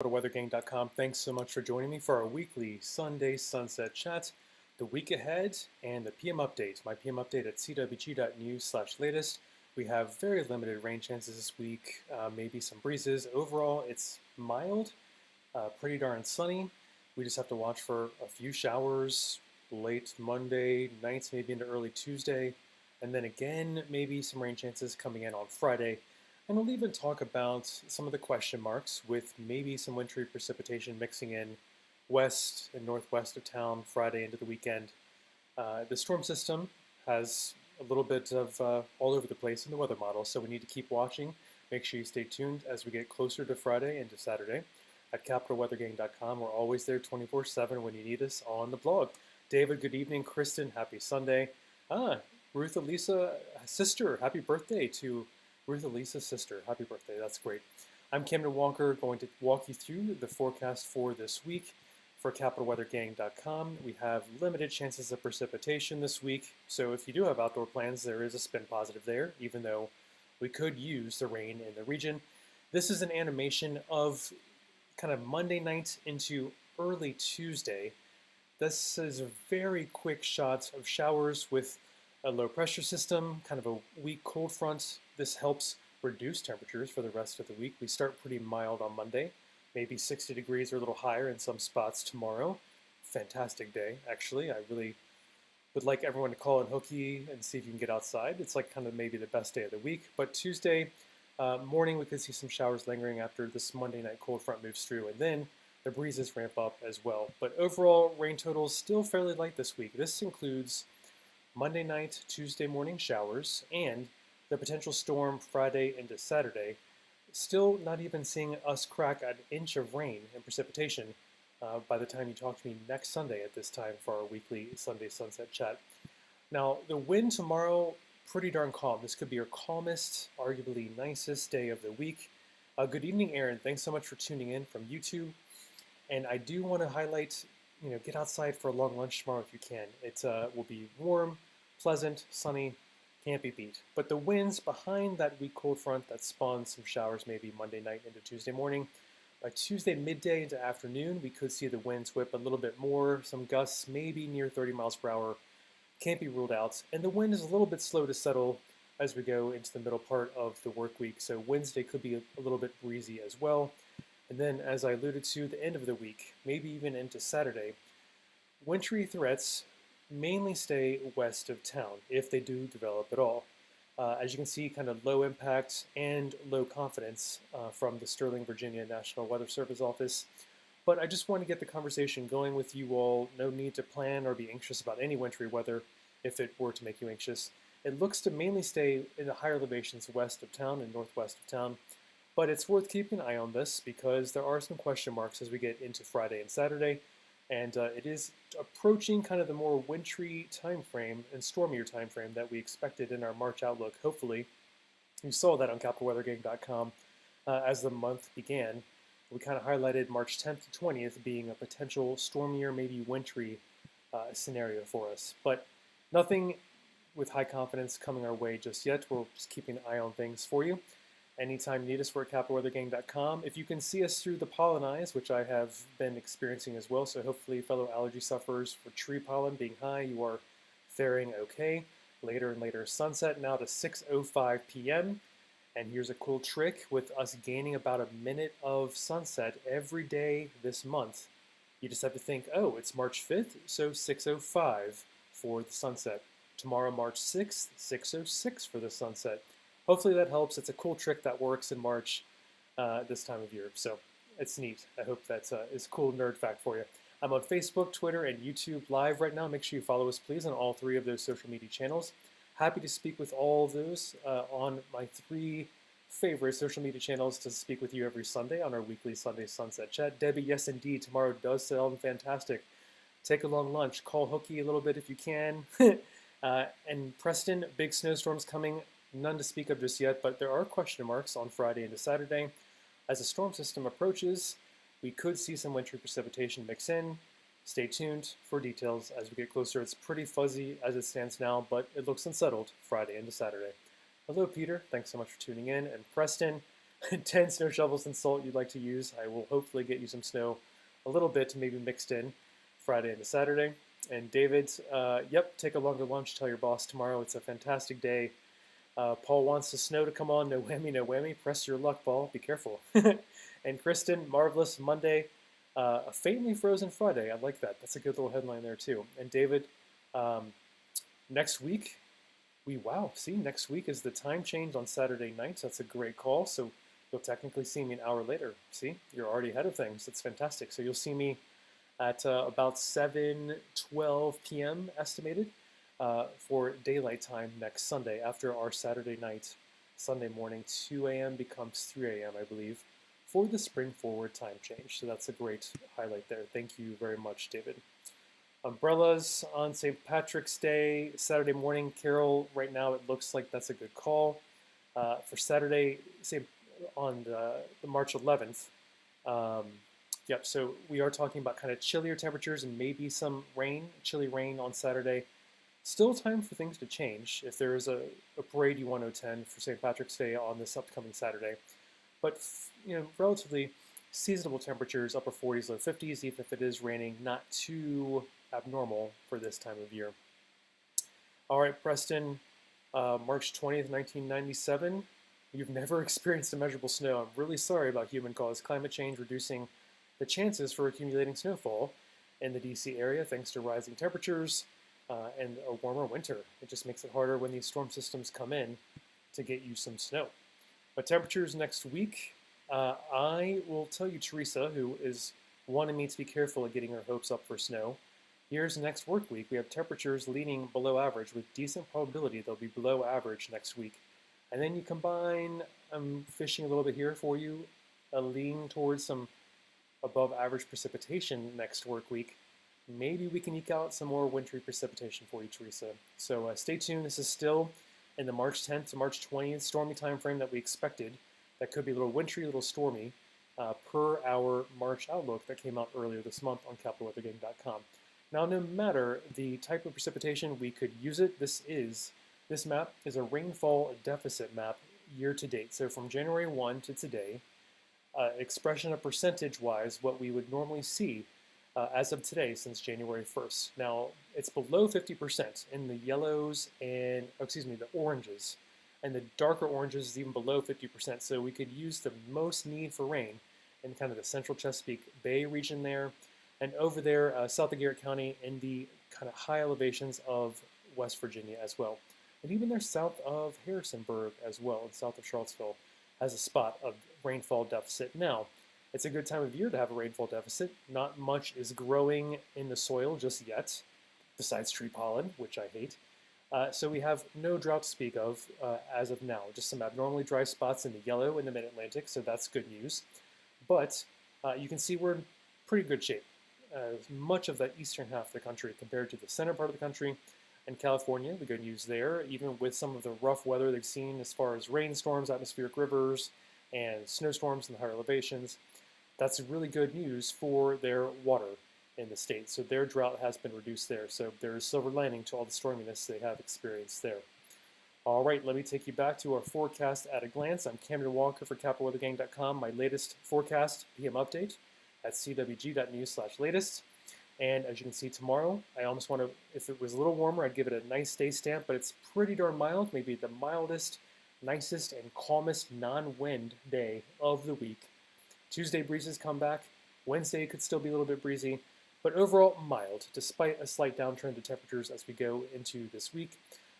CWG.news. Thanks so much for joining me for our weekly Sunday sunset chat, the week ahead, and the PM update. My PM update at CWG.news/latest. We have very limited rain chances this week, maybe some breezes. Overall, it's mild, pretty darn sunny. We just have to watch for a few showers late Monday nights, maybe into early Tuesday, and then again, maybe some rain chances coming in on Friday. And we'll even talk about some of the question marks with maybe some wintry precipitation mixing in west and northwest of town Friday into the weekend. The storm system has a little bit of all over the place in the weather model, so we need to keep watching. Make sure you stay tuned as we get closer to Friday into Saturday. At capitalweathergang.com, we're always there 24/7 when you need us on the blog. David, good evening. Kristen, happy Sunday. Ruth Elisa, sister, happy birthday to Ruth Elisa's sister. Happy birthday, that's great. I'm Camden Walker, going to walk you through the forecast for this week. For capitalweathergang.com, we have limited chances of precipitation this week, so if you do have outdoor plans, there is a spin positive there, even though we could use the rain in the region. This is an animation of kind of Monday night into early Tuesday. This is a very quick shot of showers with a low pressure system, kind of a weak cold front. This helps reduce temperatures for the rest of the week. We start pretty mild on Monday, maybe 60 degrees or a little higher in some spots tomorrow. Fantastic day, actually. I really would like everyone to call in hooky and see if you can get outside. It's like kind of maybe the best day of the week. But Tuesday morning, we could see some showers lingering after this Monday night cold front moves through, and then the breezes ramp up as well. But overall, rain totals still fairly light this week. This includes Monday night, Tuesday morning showers, and the potential storm Friday into Saturday. Still not even seeing us crack an inch of rain and precipitation by the time you talk to me next Sunday at this time for our weekly Sunday sunset chat. Now, the wind tomorrow, pretty darn calm. This could be our calmest, arguably nicest day of the week. Good evening, Aaron. Thanks so much for tuning in from YouTube. And I do want to highlight, get outside for a long lunch tomorrow if you can. It will be warm, pleasant, sunny, can't be beat. But the winds behind that weak cold front that spawns some showers maybe Monday night into Tuesday morning. By Tuesday midday into afternoon, we could see the winds whip a little bit more, some gusts maybe near 30 miles per hour. Can't be ruled out. And the wind is a little bit slow to settle as we go into the middle part of the work week. So Wednesday could be a little bit breezy as well. And then, as I alluded to, the end of the week, maybe even into Saturday, wintry threats mainly stay west of town, if they do develop at all. As you can see, kind of low impact and low confidence from the Sterling, Virginia National Weather Service office. But I just want to get the conversation going with you all. No need to plan or be anxious about any wintry weather if it were to make you anxious. It looks to mainly stay in the higher elevations west of town and northwest of town. But it's worth keeping an eye on this because there are some question marks as we get into Friday and Saturday. And it is approaching kind of the more wintry time frame and stormier time frame that we expected in our March outlook. Hopefully, you saw that on capitalweathergang.com as the month began. We kind of highlighted March 10th to 20th being a potential stormier, maybe wintry scenario for us. But nothing with high confidence coming our way just yet. We're just keeping an eye on things for you. Anytime you need us, we're at capitalweathergang.com. If you can see us through the pollen eyes, which I have been experiencing as well, so hopefully fellow allergy sufferers for tree pollen being high, you are faring okay. Later and later sunset, now to 6:05 p.m. And here's a cool trick with us gaining about a minute of sunset every day this month. You just have to think, oh, it's March 5th, so 6:05 for the sunset. Tomorrow, March 6th, 6:06 for the sunset. Hopefully that helps. It's a cool trick that works in March this time of year. So it's neat. I hope that is a cool nerd fact for you. I'm on Facebook, Twitter, and YouTube live right now. Make sure you follow us, please, on all three of those social media channels. Happy to speak with all of those on my three favorite social media channels to speak with you every Sunday on our weekly Sunday Sunset Chat. Debbie, yes, indeed. Tomorrow does sound fantastic. Take a long lunch. Call hooky a little bit if you can. And Preston, big snowstorms coming. None to speak of just yet, but there are question marks on Friday into Saturday. As the storm system approaches, we could see some wintry precipitation mix in. Stay tuned for details as we get closer. It's pretty fuzzy as it stands now, but it looks unsettled Friday into Saturday. Hello, Peter. Thanks so much for tuning in. And Preston, 10 snow shovels and salt you'd like to use. I will hopefully get you some snow, a little bit maybe mixed in Friday into Saturday. And David, yep, take a longer lunch. Tell your boss tomorrow it's a fantastic day. Paul wants the snow to come on. No whammy, no whammy. Press your luck, Paul. Be careful. And Kristen, marvelous Monday. A faintly frozen Friday. I like that. That's a good little headline there, too. And David, um, next week, next week is the time change on Saturday nights. That's a great call. So you'll technically see me an hour later. See, you're already ahead of things. That's fantastic. So you'll see me at about 7:12 p.m. estimated for daylight time next Sunday after our Saturday night. Sunday morning, 2 a.m. becomes 3 a.m., I believe, for the spring forward time change. So that's a great highlight there. Thank you very much, David. Umbrellas on St. Patrick's Day, Saturday morning. Carol, right now it looks like that's a good call. For Saturday, on the March 11th, yep, so we are talking about kind of chillier temperatures and maybe some rain, chilly rain on Saturday. Still time for things to change if there is a parade you want to attend for St. Patrick's Day on this upcoming Saturday. But, relatively seasonable temperatures, upper 40s, low 50s, even if it is raining, not too abnormal for this time of year. All right, Preston, March 20th, 1997. You've never experienced immeasurable snow. I'm really sorry about human-caused climate change reducing the chances for accumulating snowfall in the DC area thanks to rising temperatures and a warmer winter. It just makes it harder when these storm systems come in to get you some snow. But temperatures next week, I will tell you, Teresa, who is wanting me to be careful of getting her hopes up for snow. Here's next work week. We have temperatures leaning below average with decent probability they'll be below average next week. And then you combine, I'm fishing a little bit here for you, a lean towards some above average precipitation next work week. Maybe we can eke out some more wintry precipitation for you, Teresa. So stay tuned. This is still in the March 10th to March 20th stormy time frame that we expected. That could be a little wintry, a little stormy, per our March outlook that came out earlier this month on capitalweathergang.com. Now, no matter the type of precipitation, we could use it. This map is a rainfall deficit map year to date. So from January 1 to today, expression of percentage-wise, what we would normally see as of today since January 1st. Now, it's below 50% in the yellows and, the oranges. And the darker oranges is even below 50%. So we could use the most need for rain in kind of the central Chesapeake Bay region there. And over there, south of Garrett County, in the kind of high elevations of West Virginia as well. And even there south of Harrisonburg as well, and south of Charlottesville, has a spot of rainfall deficit. Now, it's a good time of year to have a rainfall deficit. Not much is growing in the soil just yet, besides tree pollen, which I hate. So we have no drought to speak of as of now, just some abnormally dry spots in the yellow in the mid-Atlantic, so that's good news. But you can see we're in pretty good shape. Much of that eastern half of the country compared to the center part of the country and California, the good news there, even with some of the rough weather they've seen as far as rainstorms, atmospheric rivers, and snowstorms in the higher elevations, that's really good news for their water in the state. So their drought has been reduced there. So there is silver lining to all the storminess they have experienced there. All right, let me take you back to our forecast at a glance. I'm Cameron Walker for CapitalWeathergang.com. My latest forecast PM update at CWG.news/latest. And as you can see tomorrow, I almost want to, if it was a little warmer, I'd give it a nice day stamp, but it's pretty darn mild, maybe the mildest, nicest, and calmest non-wind day of the week. Tuesday breezes come back. Wednesday could still be a little bit breezy, but overall mild, despite a slight downtrend to temperatures as we go into this week.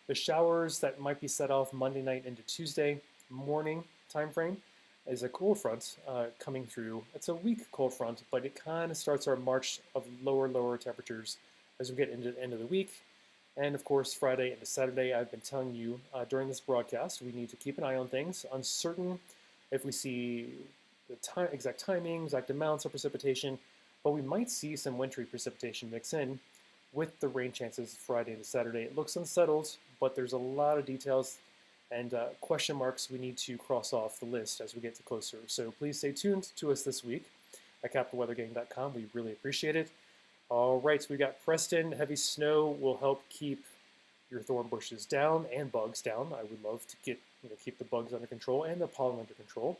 The showers that might be set off Monday night into Tuesday morning time frame is a cold front coming through. It's a weak cold front, but it kind of starts our march of lower temperatures as we get into the end of the week. And of course, Friday into Saturday, I've been telling you during this broadcast, we need to keep an eye on things. Uncertain if we see the exact timing, exact amounts of precipitation, but we might see some wintry precipitation mix in with the rain chances Friday into Saturday. It looks unsettled, but there's a lot of details and question marks we need to cross off the list as we get closer. So please stay tuned to us this week at CapitalWeathergang.com. We really appreciate it. All right, so we got Preston. Heavy snow will help keep your thorn bushes down and bugs down. I would love to keep the bugs under control and the pollen under control.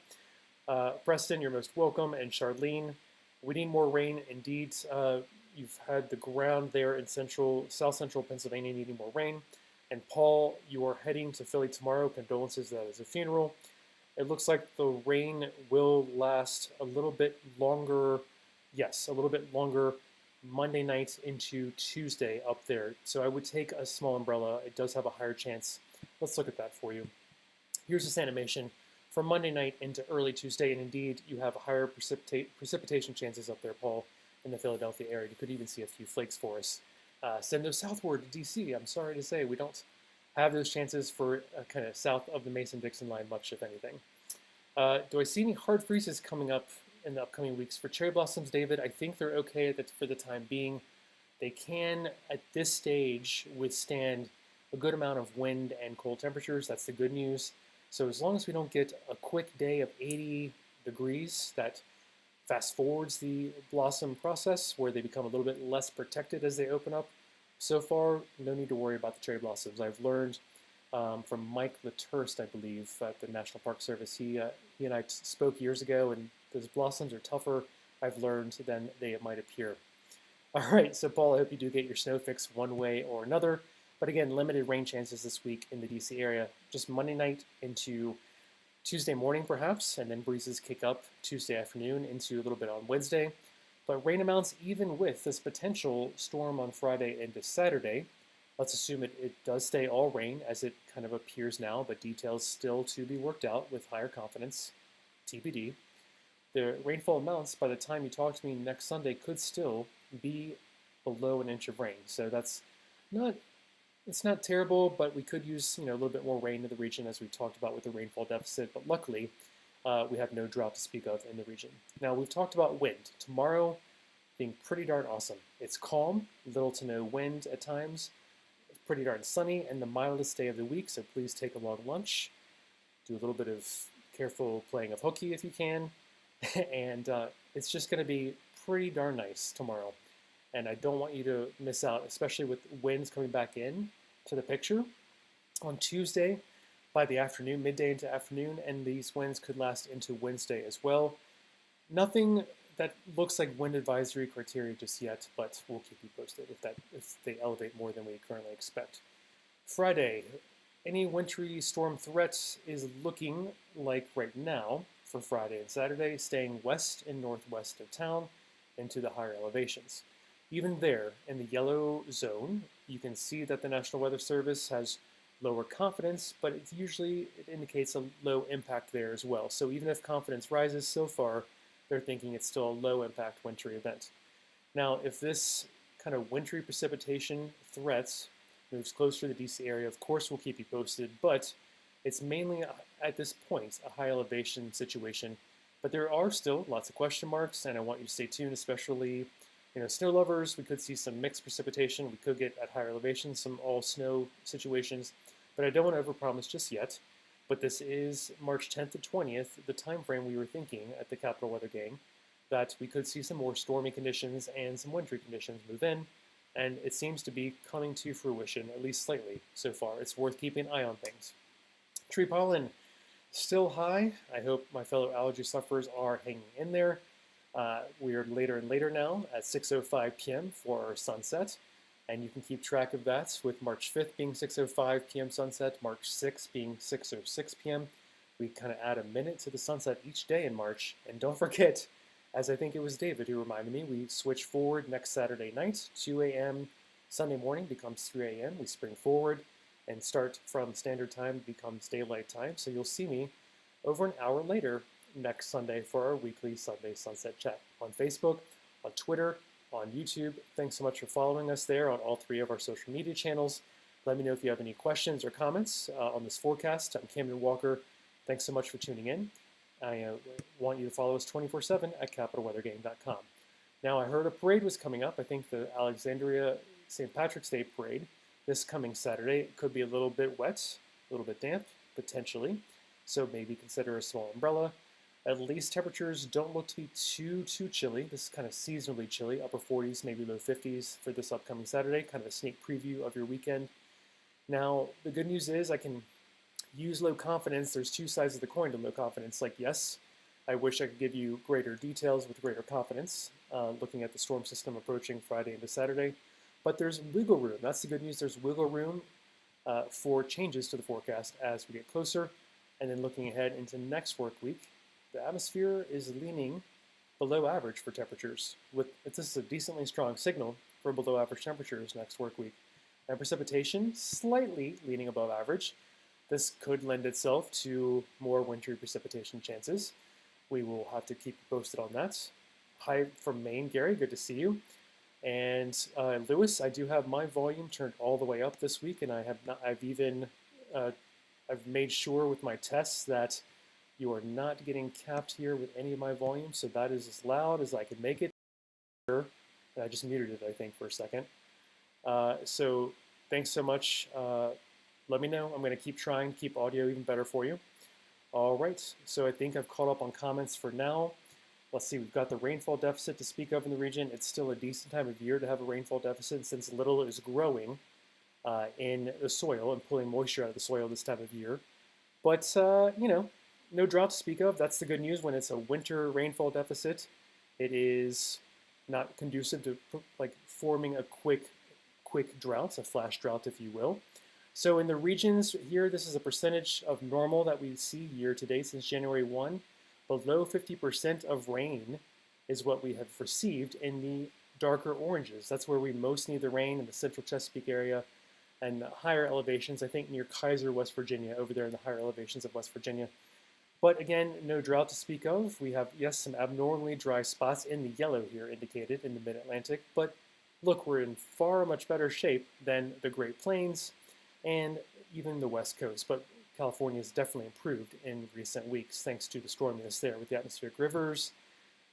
Preston, you're most welcome, and Charlene, we need more rain indeed. You've had the ground there in South Central Pennsylvania needing more rain. And Paul, you are heading to Philly tomorrow. Condolences, that is a funeral. It looks like the rain will last a little bit longer. Yes, a little bit longer Monday night into Tuesday up there. So I would take a small umbrella. It does have a higher chance. Let's look at that for you. Here's this animation from Monday night into early Tuesday, and indeed you have higher precipitation chances up there, Paul, in the Philadelphia area. You could even see a few flakes for us. Send those southward to DC. I'm sorry to say we don't have those chances for kind of south of the Mason-Dixon line much, if anything. Do I see any hard freezes coming up in the upcoming weeks for cherry blossoms, David? I think they're okay for the time being. They can, at this stage, withstand a good amount of wind and cold temperatures. That's the good news. So as long as we don't get a quick day of 80 degrees, that fast forwards the blossom process where they become a little bit less protected as they open up. So far, no need to worry about the cherry blossoms. I've learned from Mike Laturst, I believe, at the National Park Service. He and I spoke years ago, and those blossoms are tougher, I've learned, than they might appear. All right, so Paul, I hope you do get your snow fix one way or another. But again, limited rain chances this week in the DC area. Just Monday night into Tuesday morning, perhaps, and then breezes kick up Tuesday afternoon into a little bit on Wednesday. But rain amounts, even with this potential storm on Friday into Saturday, let's assume it does stay all rain as it kind of appears now, but details still to be worked out with higher confidence, TBD. The rainfall amounts by the time you talk to me next Sunday could still be below an inch of rain. So that's not it's not terrible, but we could use a little bit more rain in the region as we talked about with the rainfall deficit. But luckily, we have no drought to speak of in the region. Now we've talked about wind. Tomorrow being pretty darn awesome. It's calm, little to no wind at times. It's pretty darn sunny and the mildest day of the week. So please take a long lunch. Do a little bit of careful playing of hooky if you can, and it's just going to be pretty darn nice tomorrow. And I don't want you to miss out, especially with winds coming back in to the picture on Tuesday by the afternoon, midday into afternoon, and these winds could last into Wednesday as well. Nothing that looks like wind advisory criteria just yet, but we'll keep you posted if they elevate more than we currently expect. Friday, any wintry storm threat is looking like right now for Friday and Saturday, staying west and northwest of town into the higher elevations. Even there, in the yellow zone, you can see that the National Weather Service has lower confidence, but it indicates a low impact there as well. So even if confidence rises so far, they're thinking it's still a low impact wintry event. Now, if this kind of wintry precipitation threat moves closer to the DC area, of course we'll keep you posted, but it's mainly at this point a high elevation situation. But there are still lots of question marks, and I want you to stay tuned, especially snow lovers. We could see some mixed precipitation. We could get at higher elevations some all snow situations, but I don't want to overpromise just yet. But this is March 10th to 20th, the time frame we were thinking at the Capital Weather Game, that we could see some more stormy conditions and some wintry conditions move in, and it seems to be coming to fruition, at least slightly so far. It's worth keeping an eye on things. Tree pollen still high. I hope my fellow allergy sufferers are hanging in there. We are later and later now at 6:05 p.m. for our sunset, and you can keep track of that with March 5th being 6:05 p.m. sunset, March 6th being 6:06 p.m. We kind of add a minute to the sunset each day in March, and don't forget, as I think it was David who reminded me, we switch forward next Saturday night, 2 a.m. Sunday morning becomes 3 a.m. We spring forward and start from standard time becomes daylight time, so you'll see me over an hour later next Sunday for our weekly Sunday Sunset Chat on Facebook, on Twitter, on YouTube. Thanks so much for following us there on all three of our social media channels. Let me know if you have any questions or comments on this forecast. I'm Camden Walker. Thanks so much for tuning in. I want you to follow us 24/7 at capitalweathergame.com. Now, I heard a parade was coming up. I think the Alexandria St. Patrick's Day parade this coming Saturday. It could be a little bit wet, a little bit damp, potentially. So maybe consider a small umbrella. At least temperatures don't look to be too chilly. This is kind of seasonally chilly, upper 40s, maybe low 50s for this upcoming Saturday, kind of a sneak preview of your weekend. Now, the good news is I can use low confidence. There's two sides of the coin to low confidence. Like, yes, I wish I could give you greater details with greater confidence, looking at the storm system approaching Friday into Saturday. But there's wiggle room. That's the good news. There's wiggle room for changes to the forecast as we get closer. And then looking ahead into next work week, the atmosphere is leaning below average for temperatures. This is a decently strong signal for below average temperatures next work week. And precipitation slightly leaning above average. This could lend itself to more wintry precipitation chances. We will have to keep you posted on that. Hi from Maine, Gary, good to see you. And Lewis, I do have my volume turned all the way up this week, and I've made sure with my tests that you are not getting capped here with any of my volume, so that is as loud as I can make it. And I just muted it, I think, for a second. So thanks so much. Let me know. I'm going to keep trying to keep audio even better for you. All right, so I think I've caught up on comments for now. Let's see, we've got the rainfall deficit to speak of in the region. It's still a decent time of year to have a rainfall deficit since little is growing in the soil and pulling moisture out of the soil this time of year. But, no drought to speak of. That's the good news. When it's a winter rainfall deficit, it is not conducive to forming a quick drought, a flash drought, if you will. So in the regions here, this is a percentage of normal that we see year to date since January 1. Below 50% of rain is what we have received in the darker oranges. That's where we most need the rain, in the central Chesapeake area and higher elevations, I think near Kaiser, West Virginia, over there in the higher elevations of West Virginia. But again, no drought to speak of. We have, yes, some abnormally dry spots in the yellow here indicated in the mid-Atlantic, but look, we're in far much better shape than the Great Plains and even the West Coast. But California has definitely improved in recent weeks thanks to the storminess there with the atmospheric rivers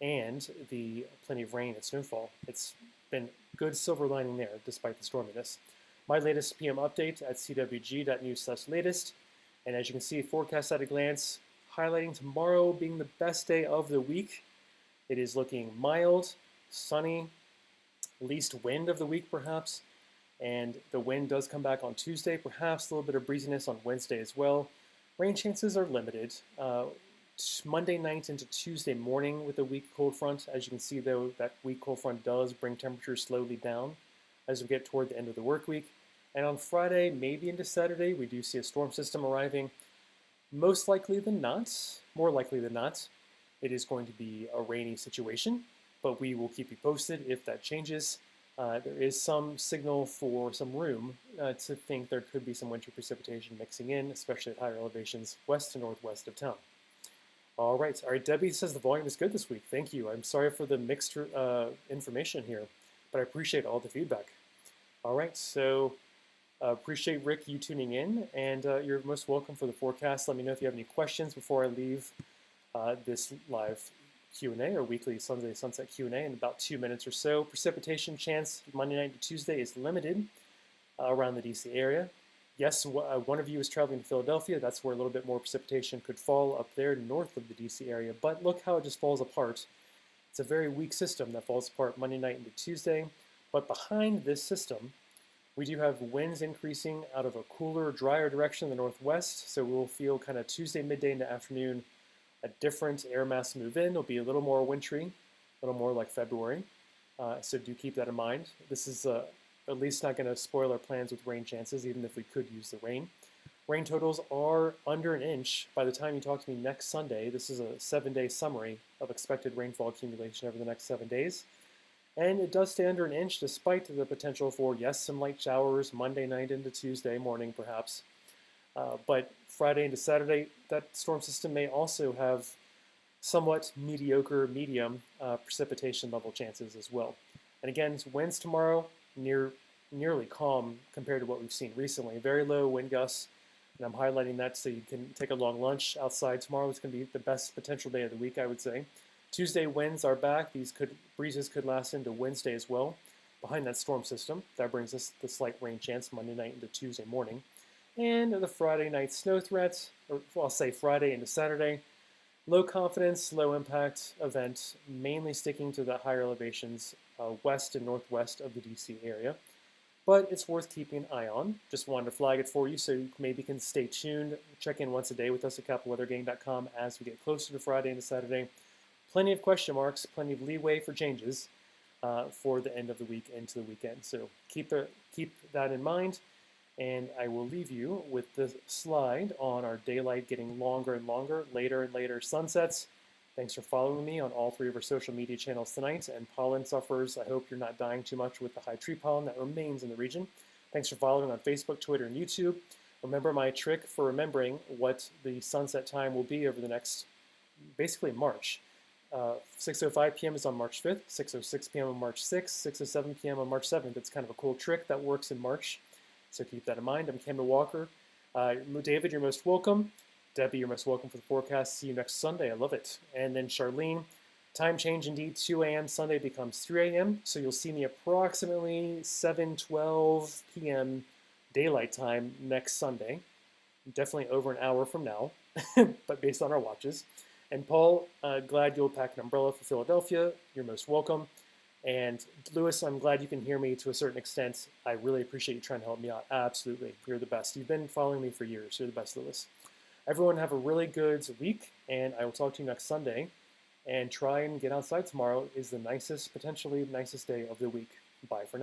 and the plenty of rain and snowfall. It's been good silver lining there despite the storminess. My latest PM update at CWG.news/latest. And as you can see, forecast at a glance, highlighting tomorrow being the best day of the week. It is looking mild, sunny, least wind of the week perhaps. And the wind does come back on Tuesday, perhaps a little bit of breeziness on Wednesday as well. Rain chances are limited. Monday night into Tuesday morning with a weak cold front. As you can see, though, that weak cold front does bring temperatures slowly down as we get toward the end of the work week. And on Friday, maybe into Saturday, we do see a storm system arriving. Most likely than not, more likely than not, it is going to be a rainy situation, but we will keep you posted if that changes. There is some signal for some room to think there could be some winter precipitation mixing in, especially at higher elevations west and northwest of town. All right, Debbie says the volume is good this week. Thank you. I'm sorry for the mixed information here, but I appreciate all the feedback. All right, so appreciate, Rick, you tuning in, and you're most welcome for the forecast. Let me know if you have any questions before I leave this live Q&A or weekly Sunday Sunset Q&A in about 2 minutes or so. Precipitation chance Monday night to Tuesday is limited around the DC area. Yes, one of you is traveling to Philadelphia. That's where a little bit more precipitation could fall up there north of the DC area. But look how it just falls apart. It's a very weak system that falls apart Monday night into Tuesday. But behind this system, we do have winds increasing out of a cooler, drier direction in the northwest. So we'll feel kind of Tuesday midday into afternoon a different air mass move in. It'll be a little more wintry, a little more like February. So do keep that in mind. This is at least not going to spoil our plans with rain chances, even if we could use the rain. Rain totals are under an inch by the time you talk to me next Sunday. This is a 7-day summary of expected rainfall accumulation over the next 7 days. And it does stay under an inch despite the potential for, yes, some light showers Monday night into Tuesday morning perhaps. But Friday into Saturday, that storm system may also have somewhat mediocre, medium precipitation level chances as well. And again, winds tomorrow, nearly calm compared to what we've seen recently. Very low wind gusts, and I'm highlighting that so you can take a long lunch outside tomorrow. It's going to be the best potential day of the week, I would say. Tuesday winds are back. Breezes could last into Wednesday as well. Behind that storm system, that brings us the slight rain chance Monday night into Tuesday morning. And the Friday night snow threat, or I'll say Friday into Saturday, low confidence, low impact event, mainly sticking to the higher elevations west and northwest of the DC area. but it's worth keeping an eye on. Just wanted to flag it for you so you maybe can stay tuned. Check in once a day with us at CapitalWeatherGang.com as we get closer to Friday and to Saturday. Plenty of question marks, plenty of leeway for changes for the end of the week into the weekend. So keep that in mind. And I will leave you with the slide on our daylight getting longer and longer, later and later sunsets. Thanks for following me on all 3 of our social media channels tonight. And pollen sufferers, I hope you're not dying too much with the high tree pollen that remains in the region. Thanks for following on Facebook, Twitter, and YouTube. Remember my trick for remembering what the sunset time will be over the next, basically March. 6:05 p.m. is on March 5th, 6:06 p.m. on March 6th, 6:07 p.m. on March 7th. It's kind of a cool trick that works in March. So keep that in mind. I'm Campbell Walker. David, you're most welcome. Debbie, you're most welcome for the forecast. See you next Sunday. I love it. And then Charlene, time change indeed. 2 a.m. Sunday becomes 3 a.m. So you'll see me approximately 7:12 p.m. daylight time next Sunday. Definitely over an hour from now, but based on our watches. And Paul, glad you'll pack an umbrella for Philadelphia. You're most welcome. And Lewis, I'm glad you can hear me to a certain extent. I really appreciate you trying to help me out. Absolutely. You're the best. You've been following me for years. You're the best, Lewis. Everyone have a really good week, and I will talk to you next Sunday. And try and get outside tomorrow. Is the nicest, potentially nicest day of the week. Bye for now.